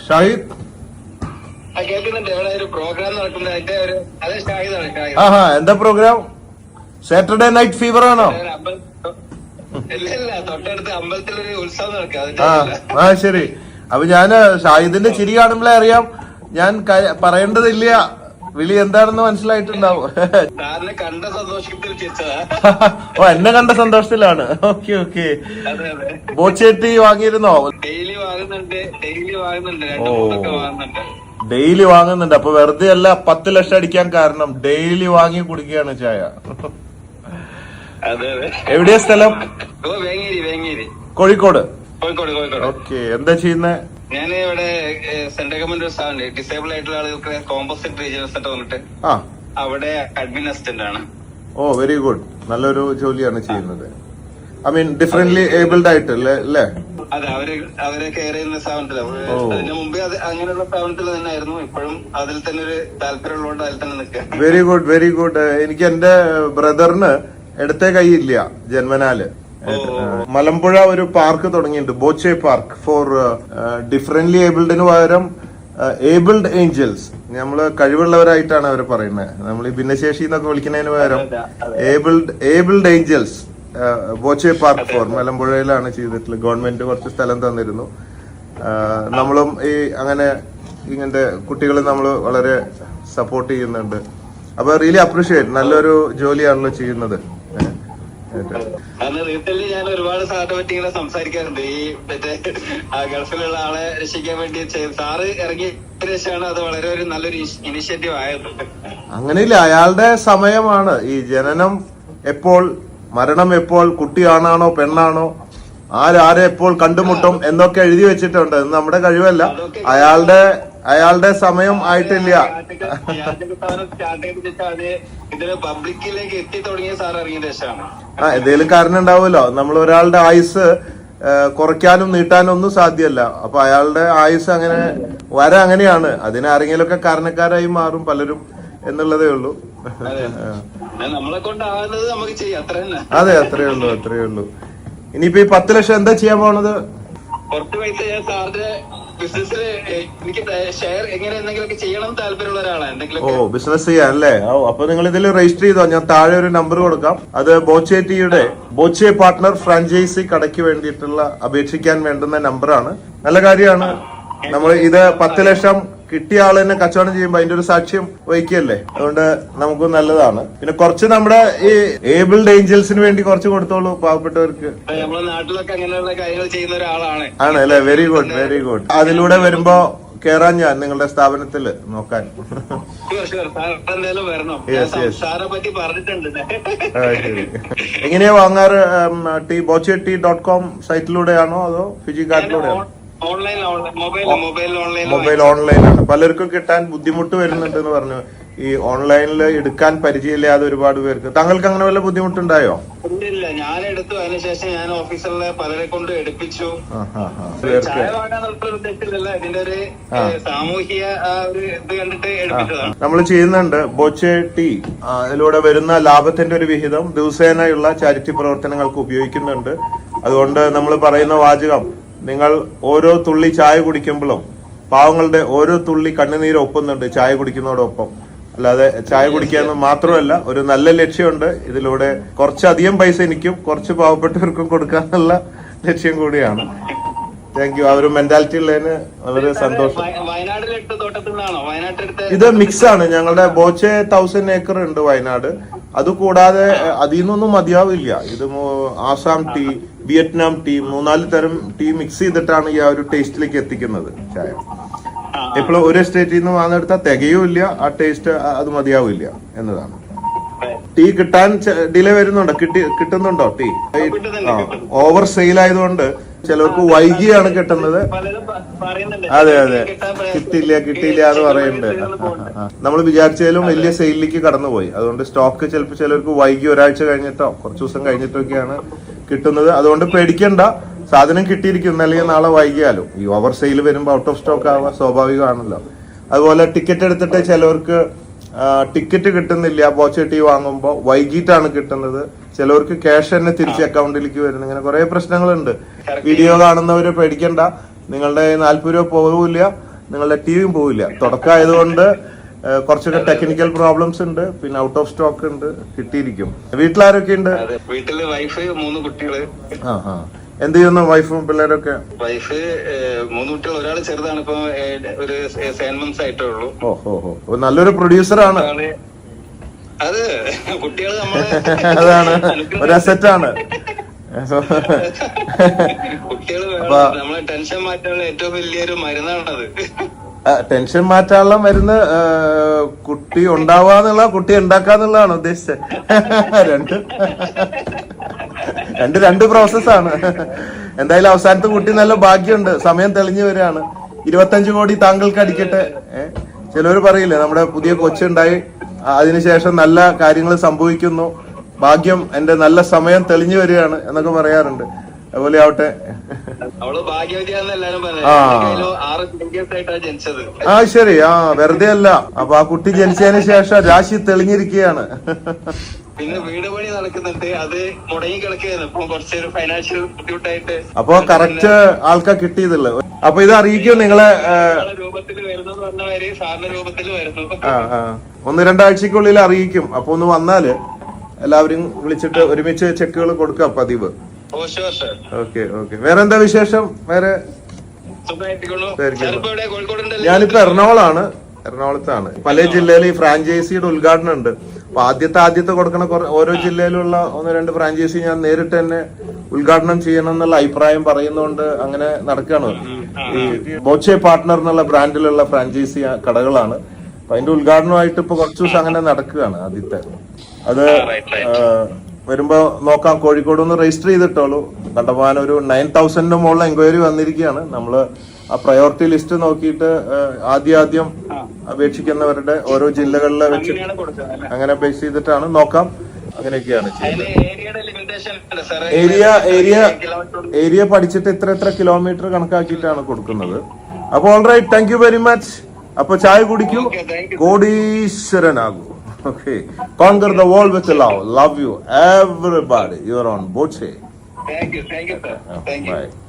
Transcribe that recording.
ഷാഹിദ് കേൾക്കുന്നുണ്ട്. ഇവിടെ ഒരു പ്രോഗ്രാം നടക്കുന്നതായിട്ട് അത് ഷാഹിദാണ്. എന്താ പ്രോഗ്രാം? സാറ്റർഡേ നൈറ്റ് ഫീവർ ആണോ? ഇല്ല, തൊട്ടടുത്ത് അമ്പലത്തിലൊരു ഉത്സവം നടക്കുക. ശരി. അപ്പൊ ഞാന് ഷാഹിദിന്റെ ചിരി കാണുമ്പോഴേ അറിയാം ഞാൻ പറയേണ്ടതില്ല, വിളി എന്താണെന്ന് മനസ്സിലായിട്ടുണ്ടാവും. സാറിനെ കണ്ട സന്തോഷത്തിൽ ചിരിച്ചതാ. ഓ, എന്നെ കണ്ട സന്തോഷത്തിലാണ്. Okay okay. ബോച്ചേട്ടി വാങ്ങിയിരുന്നോ? ഡെയിലി വാങ്ങുന്നുണ്ട്. 2-3 വാങ്ങുന്നുണ്ട്. ഡെയിലി വാങ്ങുന്നുണ്ട്. അപ്പൊ വെറുതെ അല്ല 10 ലക്ഷം അടിക്കാൻ കാരണം. ഡെയിലി വാങ്ങി കുടിക്കുകയാണ് ചായ. എവിടെയാ സ്ഥലം? വേങ്ങേരി. കോഴിക്കോട്. കോഴിക്കോട്. ഓക്കെ. എന്താ ചെയ്യുന്നത്? ഞാൻ ഇവിടെ സെൻട്രൽ ഗവൺമെന്റ് സ്ഥാപനം ഡിസേബിൾ ആയിട്ടുള്ള ആളുകൾക്ക് കോമ്പോസിറ്റ് റീജിയണൽ സെന്റർ വന്നിട്ട് അവിടെ അഡ്മിൻ അസിസ്റ്റന്റ് ആണ്. ഓ, വെരി ഗുഡ്. നല്ലൊരു ജോലിയാണ് ചെയ്യുന്നത്. ഐ മീൻ ഡിഫറെന്റ്ലി ഏബിൾഡ് ആയിട്ട് അല്ലേ? അതെ, അവരെ കെയർ ചെയ്യുന്ന സ്ഥാപനത്തിൽ. അതിന് മുമ്പേ അങ്ങനെയുള്ള സ്ഥാപനത്തിൽ തന്നെ ആയിരുന്നു. ഇപ്പോഴും അതിൽ തന്നെ ഒരു താല്പര്യമുള്ളതുകൊണ്ട് അതിൽ തന്നെ നിൽക്കുക. Very good. എനിക്ക് എന്റെ ബ്രദറിന് ഇടത്തെ കൈയില്ല, ജന്മനാല്. മലമ്പുഴ ഒരു പാർക്ക് തുടങ്ങിയിട്ടുണ്ട്, ബോച്ചെ പാർക്ക് ഫോർ ഡിഫറെന്റ്ലി ഏബിൾഡിന് പകരം ഏബിൾഡ് ഏഞ്ചൽസ്. നമ്മള് കഴിവുള്ളവരായിട്ടാണ് അവർ പറയുന്നത്. നമ്മൾ ഈ ഭിന്നശേഷി എന്നൊക്കെ വിളിക്കുന്നതിന് പകരം abled angels Boche park for മലമ്പുഴയിലാണ് ചെയ്തിട്ടുള്ളത്. ഗവൺമെന്റ് കുറച്ച് സ്ഥലം തന്നിരുന്നു. നമ്മളും അങ്ങനെ ഇങ്ങനത്തെ കുട്ടികളെ നമ്മൾ വളരെ സപ്പോർട്ട് ചെയ്യുന്നുണ്ട്. അപ്പൊ റിയലി അപ്രീഷിയേറ്റ്. നല്ലൊരു ജോലിയാണല്ലോ ചെയ്യുന്നത്. റീസെന്റ് ഞാൻ ഒരുപാട് സാറിനെ പറ്റി ഇങ്ങനെ സംസാരിക്കാറുണ്ട്. ഈ ഗൾഫിലുള്ള ആളെ രക്ഷിക്കാൻ വേണ്ടി സാറ് ഇറങ്ങിയ ശേഷമാണ് അത് വളരെ ഒരു നല്ലൊരു ഇനിഷ്യേറ്റീവ് ആയത്. അങ്ങനെയില്ല, അയാളുടെ സമയമാണ്. ഈ ജനനം എപ്പോൾ, മരണം എപ്പോൾ, കുട്ടിയാണാണോ പെണ്ണാണോ, ആരെ എപ്പോൾ കണ്ടുമുട്ടും എന്നൊക്കെ എഴുതി വെച്ചിട്ടുണ്ട്. ഇത് നമ്മുടെ കഴിവല്ല, അയാളുടെ സമയം ആയിട്ടില്ല. പബ്ലിക്കിലേക്ക് എത്തി തുടങ്ങിയ സാർ ഇറങ്ങിയ ശേഷമാണ്. എന്തെങ്കിലും കാരണം ഉണ്ടാവുമല്ലോ. നമ്മൾ ഒരാളുടെ ആയുസ് കുറയ്ക്കാനും നീട്ടാനും ഒന്നും സാധ്യമല്ല. അപ്പൊ അയാളുടെ ആയുസ് അങ്ങനെ അങ്ങനെയാണ്. അതിനാരെങ്കിലുമൊക്കെ കാരണക്കാരായി മാറും പലരും എന്നുള്ളതേ ഉള്ളൂ. നമ്മളെ കൊണ്ടാവുന്നത് നമുക്ക് ചെയ്യാം, അത്ര തന്നെ. അതെ, അത്രേ ഉള്ളൂ. ഇനിയിപ്പോ ഈ 10 ലക്ഷം എന്താ ചെയ്യാൻ പോണത്? കുറച്ച് പൈസ ഞാൻ സാറിന്റെ ബിസിനസ്സിൽ എനിക്ക് ഷെയർ എങ്ങനെ എന്തെങ്കിലുമൊക്കെ ചെയ്യണം താല്പര്യമുള്ള ഒരാളാണ്. എന്തെങ്കിലും ബിസിനസ് ചെയ്യാൻ അല്ലേ? അപ്പൊ നിങ്ങൾ ഇതിൽ രജിസ്റ്റർ ചെയ്തോ. ഞാൻ താഴെ ഒരു നമ്പർ കൊടുക്കാം. അത് ബോച്ചേട്ടിയുടെ ബോച്ചെ പാർട്ട്ണർ ഫ്രാഞ്ചൈസി കടയ്ക്ക് വേണ്ടിയിട്ടുള്ള അപേക്ഷിക്കാൻ വേണ്ടുന്ന നമ്പറാണ്. നല്ല കാര്യമാണ്. നമ്മൾ ഇത് 10 ലക്ഷം കിട്ടിയ ആൾ തന്നെ കച്ചവടം ചെയ്യുമ്പോൾ അതിന്റെ ഒരു സാക്ഷ്യം വഹിക്കല്ലേ. അതുകൊണ്ട് നമുക്ക് നല്ലതാണ്. പിന്നെ കുറച്ച് നമ്മുടെ ഈ ഏബിൾഡ് ഏഞ്ചൽസിന് വേണ്ടി കുറച്ച് കൊടുത്തോളൂ, പാവപ്പെട്ടവർക്ക്. നമ്മുടെ നാട്ടിലൊക്കെ അങ്ങനെയുള്ള കാര്യങ്ങൾ ചെയ്യുന്ന ഒരാളാണ്. ആണ് അല്ലെ? Very good. അതിലൂടെ വരുമ്പോ കേറാൻ ഞാൻ നിങ്ങളുടെ സ്ഥാപനത്തില് നോക്കാൻ. എങ്ങനെയാ വാങ്ങാറ്? bochet.com സൈറ്റിലൂടെയാണോ അതോ ഫിജി കാർഡിലൂടെയാണോ? മൊബൈൽ ഓൺലൈനാണ്. പലർക്കും കിട്ടാൻ ബുദ്ധിമുട്ട് വരുന്നുണ്ട് എന്ന് പറഞ്ഞു. ഈ ഓൺലൈനിൽ എടുക്കാൻ പരിചയമില്ലാതെ ഒരുപാട് പേർക്ക്. താങ്കൾക്ക് അങ്ങനെ വല്ല ബുദ്ധിമുട്ടുണ്ടായോ? ഇല്ല, ഞാൻ എടുത്തു. അതിനുശേഷം ഞാൻ ഓഫീസിലെ പലരെ കൊണ്ട് എടുപ്പിച്ചു. ഇതിന്റെ ഒരു സാമൂഹിക ഇത് കണ്ടിട്ട് എടുപ്പിച്ചതാണ്. നമ്മൾ ചെയ്യുന്നുണ്ട് ബോച്ചെ ടീ. അതിലൂടെ വരുന്ന ലാഭത്തിന്റെ ഒരു വിഹിതം ദിവസേനയുള്ള ചാരിറ്റി പ്രവർത്തനങ്ങൾക്ക് ഉപയോഗിക്കുന്നുണ്ട്. അതുകൊണ്ട് നമ്മൾ പറയുന്ന വാചകം, നിങ്ങൾ ഓരോ തുള്ളി ചായ കുടിക്കുമ്പോഴും പാവങ്ങളുടെ ഓരോ തുള്ളി കണ്ണുനീര് ഒപ്പുന്നുണ്ട് ചായ കുടിക്കുന്നതോടൊപ്പം. അല്ലാതെ ചായ കുടിക്കാന്ന് മാത്രമല്ല, ഒരു നല്ല ലക്ഷ്യമുണ്ട്. ഇതിലൂടെ കുറച്ചധികം പൈസ എനിക്കും കുറച്ച് പാവപ്പെട്ടവർക്കും കൊടുക്കാന്നുള്ള ലക്ഷ്യം കൂടിയാണ്. Thank you. ആ ഒരു മെന്റാലിറ്റി ഉള്ളതിന് വളരെ സന്തോഷം. ഇത് മിക്സ് ആണ്. ഞങ്ങളുടെ ബോച്ചെ 1000 ഏക്കർ ഉണ്ട് വയനാട്. അതുകൂടാതെ അതിൽ നിന്നൊന്നും മതിയാവില്ല. ഇത് ആസാം ടീ, വിയറ്റ്നാം ടീ, 3-4 തരം ടീ മിക്സ് ചെയ്തിട്ടാണ് ഈ ആ ഒരു ടേസ്റ്റിലേക്ക് എത്തിക്കുന്നത് ചായ. ഇപ്പോൾ ഒരു സ്റ്റേറ്റിൽ നിന്ന് വാങ്ങെടുത്താൽ തികയുമില്ല, ആ ടേസ്റ്റ് അത് മതിയാവില്ല എന്നതാണ്. ടീ കിട്ടാൻ ഡിലേ വരുന്നുണ്ടോ? കിട്ടുന്നുണ്ടോ ടീ? ഓവർ സെയിൽ ആയതുകൊണ്ട് ചിലർക്ക് വൈകിയാണ് കിട്ടുന്നത്. അതെ, കിട്ടിയില്ല എന്ന് പറയുന്നുണ്ട്. നമ്മൾ വിചാരിച്ചാലും വലിയ സെയിലിലേക്ക് കടന്നുപോയി. അതുകൊണ്ട് സ്റ്റോക്ക് ചിലപ്പോൾ ചിലർക്ക് വൈകി ഒരാഴ്ച കഴിഞ്ഞിട്ടോ കുറച്ച് ദിവസം കഴിഞ്ഞിട്ടൊക്കെയാണ് കിട്ടുന്നത്. അതുകൊണ്ട് പേടിക്കണ്ട, സാധനം കിട്ടിയിരിക്കും. അല്ലെങ്കിൽ നാളെ വൈകിയാലും ഈ ഓവർ സെയിൽ വരുമ്പോൾ ഔട്ട് ഓഫ് സ്റ്റോക്ക് ആവുക സ്വാഭാവികമാണല്ലോ. അതുപോലെ ടിക്കറ്റ് എടുത്തിട്ട് ചിലവർക്ക് ടിക്കറ്റ് കിട്ടുന്നില്ല. ബോച്ചെ ടീ വാങ്ങുമ്പോൾ വൈകിട്ടാണ് കിട്ടുന്നത്. ചിലവർക്ക് ക്യാഷ് തന്നെ തിരിച്ച് അക്കൗണ്ടിലേക്ക് വരുന്നു. ഇങ്ങനെ കുറെ പ്രശ്നങ്ങളുണ്ട്. വീഡിയോ കാണുന്നവര് പേടിക്കണ്ട, നിങ്ങളുടെ 40 രൂപ പോവില്ല, നിങ്ങളുടെ ടീം പോവില്ല. തുടക്കമായതുകൊണ്ട് കുറച്ചൊക്കെ ടെക്നിക്കൽ പ്രോബ്ലംസ് ഉണ്ട്, പിന്നെ ഔട്ട് ഓഫ് സ്റ്റോക്ക് ഉണ്ട്, കിട്ടിയിരിക്കും. വീട്ടിലാരൊക്കെ ഉണ്ട്? വീട്ടില് വൈഫ്, 3 കുട്ടികള്. എന്ത് ചെയ്യുന്നു വൈഫും പിള്ളേരൊക്കെ? വൈഫ് 3 കുട്ടികൾ, ഒരാള് ചെറുതാണ്, ഇപ്പൊ ഒരു 7 months ആയിട്ടേ ഉള്ളൂ. ഓഹോ, നല്ലൊരു പ്രൊഡ്യൂസറാണ്. അത് കുട്ടികള് നമ്മള് അതാണ് ഒരു അസറ്റാണ്. കുട്ടികള് നമ്മളെ ടെൻഷൻ മാറ്റാനുള്ള ഏറ്റവും വലിയൊരു മരുന്നാണത്. ടെൻഷൻ മാറ്റാനുള്ള മരുന്ന് കുട്ടി ഉണ്ടാവാന്നുള്ള, കുട്ടി ഉണ്ടാക്കാന്നുള്ളതാണ് ഉദ്ദേശിച്ചത്. രണ്ട് പ്രോസസ്സാണ്. എന്തായാലും അവസാനത്തെ കുട്ടി നല്ല ഭാഗ്യമുണ്ട്, സമയം തെളിഞ്ഞു വരികയാണ്. 25 കോടി താങ്കൾക്ക് അടിക്കട്ടെ. ചിലവർ പറയില്ലേ, നമ്മുടെ പുതിയ കൊച്ചുണ്ടായി, അതിനുശേഷം നല്ല കാര്യങ്ങൾ സംഭവിക്കുന്നു, ഭാഗ്യം, എന്റെ നല്ല സമയം തെളിഞ്ഞു വരികയാണ് എന്നൊക്കെ പറയാറുണ്ട്. അതുപോലെ ആവട്ടെ. അവള് ഭാഗ്യവതിയാന്ന് എല്ലാരും ജനിച്ചത്. ശരി. വെറുതെ അല്ല. അപ്പൊ ആ കുട്ടി ജനിച്ചതിന് ശേഷം രാശി തെളിഞ്ഞിരിക്കുകയാണ്. പിന്നെ വീട് പണി നടക്കുന്നുണ്ട്, അത് മുടങ്ങി കിടക്കുകയാണ്. ഇപ്പൊ കുറച്ചൊരു ഫൈനാൻഷ്യൽ ബുദ്ധിമുട്ടായിട്ട്. അപ്പൊ കറക്റ്റ് ആൾക്കാർ കിട്ടിയതല്ലേ. അപ്പൊ ഇത് അറിയിക്കും നിങ്ങളെ രൂപത്തിൽ വരുന്നു പറഞ്ഞവര് സാറിന്റെ രൂപത്തിൽ വരുന്നു. 1-2 ആഴ്ചക്കുള്ളിൽ അറിയിക്കും. അപ്പൊ ഒന്ന് വന്നാല് എല്ലാവരും വിളിച്ചിട്ട് ഒരുമിച്ച് ചെക്കുകൾ കൊടുക്കാം പതിവ്. ഓക്കെ. വേറെന്താ വിശേഷം? വേറെ ഞാനിപ്പോ എറണാകുളത്താണ്. പല ജില്ലയിൽ ഈ ഫ്രാഞ്ചൈസിയുടെ ഉദ്ഘാടനം ഉണ്ട്. അപ്പൊ ആദ്യത്തെ കൊടുക്കണ ഓരോ ജില്ലയിലുള്ള 1-2 ഫ്രാഞ്ചൈസി ഞാൻ നേരിട്ട് തന്നെ ഉദ്ഘാടനം ചെയ്യണം എന്നുള്ള അഭിപ്രായം പറയുന്നതുകൊണ്ട് അങ്ങനെ നടക്കുകയാണ്. ഈ ബോച്ചെ പാർട്ട്ണർ എന്നുള്ള ബ്രാൻഡിലുള്ള ഫ്രാഞ്ചൈസി കടകളാണ്. അപ്പൊ അതിന്റെ ഉദ്ഘാടനമായിട്ട് ഇപ്പൊ കുറച്ചു ദിവസം അങ്ങനെ നടക്കുകയാണ്. ആദ്യത്തെ അത് വരുമ്പോ നോക്കാം. കോഴിക്കോട് ഒന്ന് രജിസ്റ്റർ ചെയ്തിട്ടോളൂ. കണ്ടമാനം ഒരു 9,000 മുകളിൽ എൻക്വയറി വന്നിരിക്കുകയാണ്. നമ്മള് ആ പ്രയോറിറ്റി ലിസ്റ്റ് നോക്കിയിട്ട് ആദ്യം അപേക്ഷിക്കുന്നവരുടെ ഓരോ ജില്ലകളിലെ വെച്ച് അങ്ങനെ ബേസ് ചെയ്തിട്ടാണ് നോക്കാം. അങ്ങനെയൊക്കെയാണ് ഏരിയ പഠിച്ചിട്ട് എത്ര കിലോമീറ്റർ കണക്കാക്കിയിട്ടാണ് കൊടുക്കുന്നത്. അപ്പൊ all right, thank you very much. അപ്പൊ ചായ കുടിക്കൂ, കോടീശ്വരനാകൂ. Okay. Conquer the world with love. Love you, everybody. You're on Boche. Thank you, sir. Thank you. Bye.